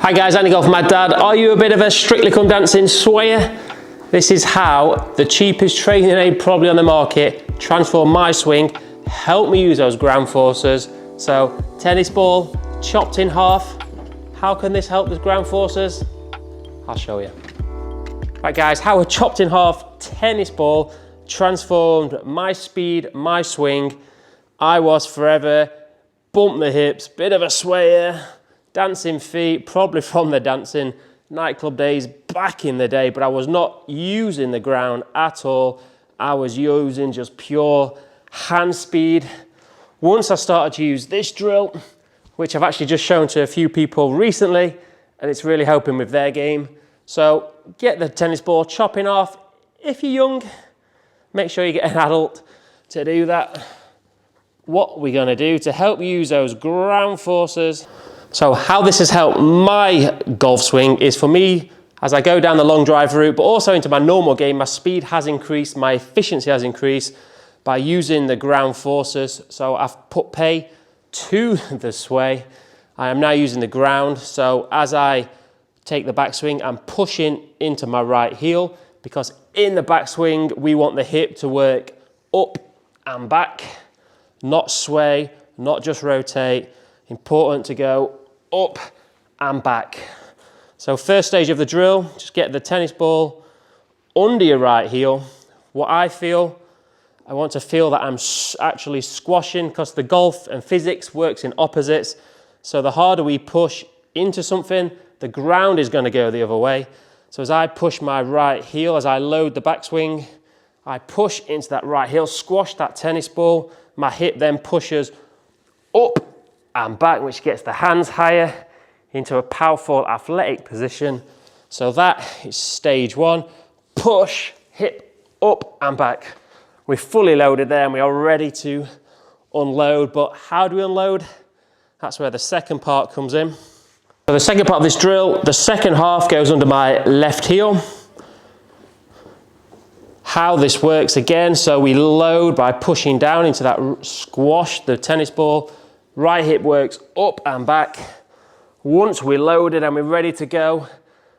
Hi guys, Andy Golf, my dad. Are you a bit of a Strictly Come Dancing swayer? This is how the cheapest training aid probably on the market transformed my swing, helped me use those ground forces. So tennis ball chopped in half. How can this help with ground forces? I'll show you. Right guys, how a chopped in half tennis ball transformed my speed, my swing. I was forever bump the hips, bit of a swayer, dancing feet, probably from the dancing nightclub days back in the day, but I was not using the ground at all. I was using just pure hand speed. Once I started to use this drill, which I've actually just shown to a few people recently, and it's really helping with their game. So get the tennis ball, chopping off. If you're young, make sure you get an adult to do that. What we're going to do to help use those ground forces. So how this has helped my golf swing is, for me, as I go down the long drive route, but also into my normal game, my speed has increased, my efficiency has increased by using the ground forces. So I've put pay to the sway. I am now using the ground. So as I take the backswing, I'm pushing into my right heel, because in the backswing, we want the hip to work up and back, not sway, not just rotate. Important to go up and back. So first stage of the drill, just get the tennis ball under your right heel. What I want to feel that I'm actually squashing, because the golf and physics works in opposites. So the harder we push into something, the ground is going to go the other way. So as I push my right heel, as I load the backswing, I push into that right heel, squash that tennis ball. My hip then pushes up and back, which gets the hands higher into a powerful athletic position. So that is stage one. Push, hip up and back. We're fully loaded there and we are ready to unload. But how do we unload? That's where the second part comes in. So the second part of this drill, the second half goes under my left heel. How this works again, so we load by pushing down into that squash, the tennis ball. Right hip works up and back. Once we're loaded and we're ready to go,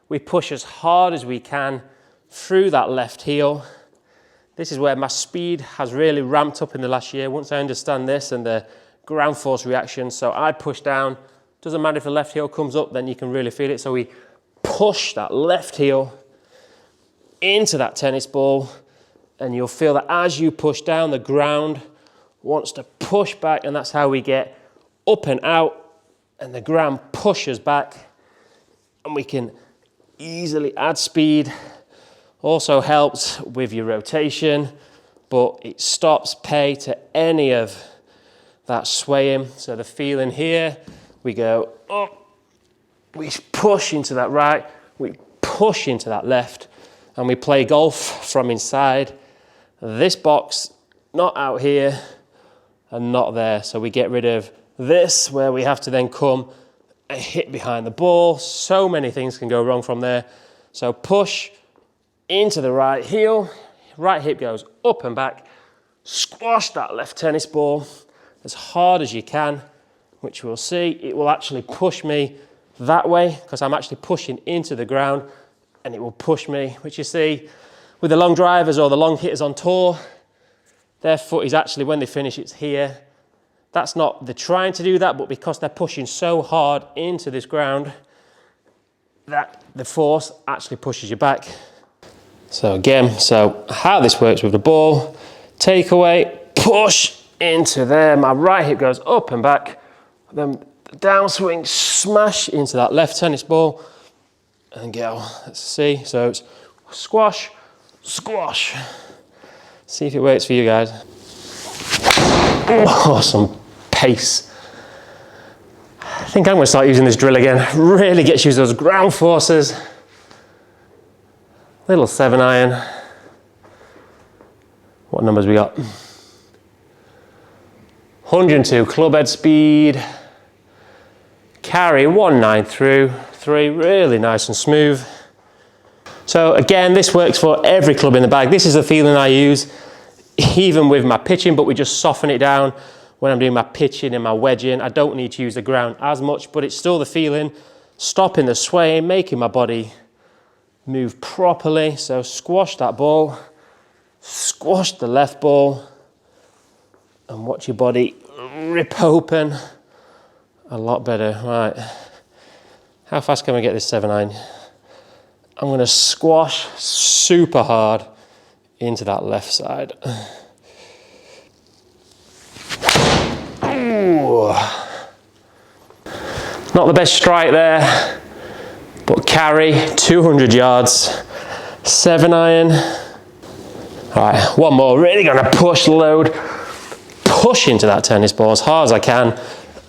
we push as hard as we can through that left heel. This is where my speed has really ramped up in the last year. Once I understand this and the ground force reaction, so I push down. Doesn't matter if the left heel comes up, then you can really feel it. So we push that left heel into that tennis ball, and you'll feel that as you push down, the ground wants to push back, and that's how we get up and out, and the ground pushes back, and we can easily add speed. Also helps with your rotation, but it stops pay to any of that swaying. So the feeling here, we go up, we push into that right, we push into that left, and we play golf from inside this box, not out here and not there. So we get rid of this, where we have to then come and hit behind the ball. So many things can go wrong from there. So push into the right heel, right hip goes up and back, squash that left tennis ball as hard as you can, which we'll see. It will actually push me that way, because I'm actually pushing into the ground, and it will push me, which you see with the long drivers or the long hitters on tour, their foot is actually, when they finish, it's here. That's not, they're trying to do that, but because they're pushing so hard into this ground, that the force actually pushes you back. So again, so how this works with the ball, take away, push into there, my right hip goes up and back, then downswing, smash into that left tennis ball, and go. Let's see, so it's squash, squash. See if it works for you guys. Oh, some pace. I think I'm going to start using this drill again. Really gets you those ground forces. Little 7-iron. What numbers we got? 102 club head speed. Carry 19 through 3, really nice and smooth. So again, this works for every club in the bag. This is the feeling I use even with my pitching, but we just soften it down when I'm doing my pitching and my wedging. I don't need to use the ground as much, but it's still the feeling. stopping the swaying, making my body move properly. So squash that ball, squash the left ball, and watch your body rip open a lot better. Right, how fast can we get this 7-iron? I'm gonna squash super hard into that left side. Ooh. Not the best strike there, but carry, 200 yards, 7-iron. All right, one more, really gonna push the load, push into that tennis ball as hard as I can,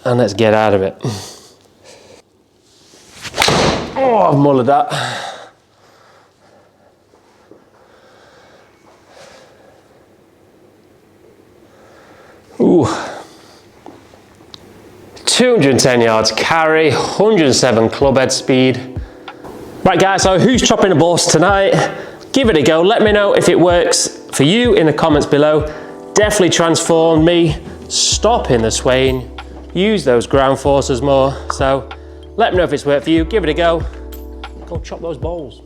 and let's get out of it. Oh, I've mullered that. Ooh. 210 yards carry, 107 club head speed. Right guys, so who's chopping the balls tonight? Give it a go, let me know if it works for you in the comments below. Definitely transformed me, stopping the swaying, use those ground forces more. So let me know if it's worked for you, give it a go chop those balls.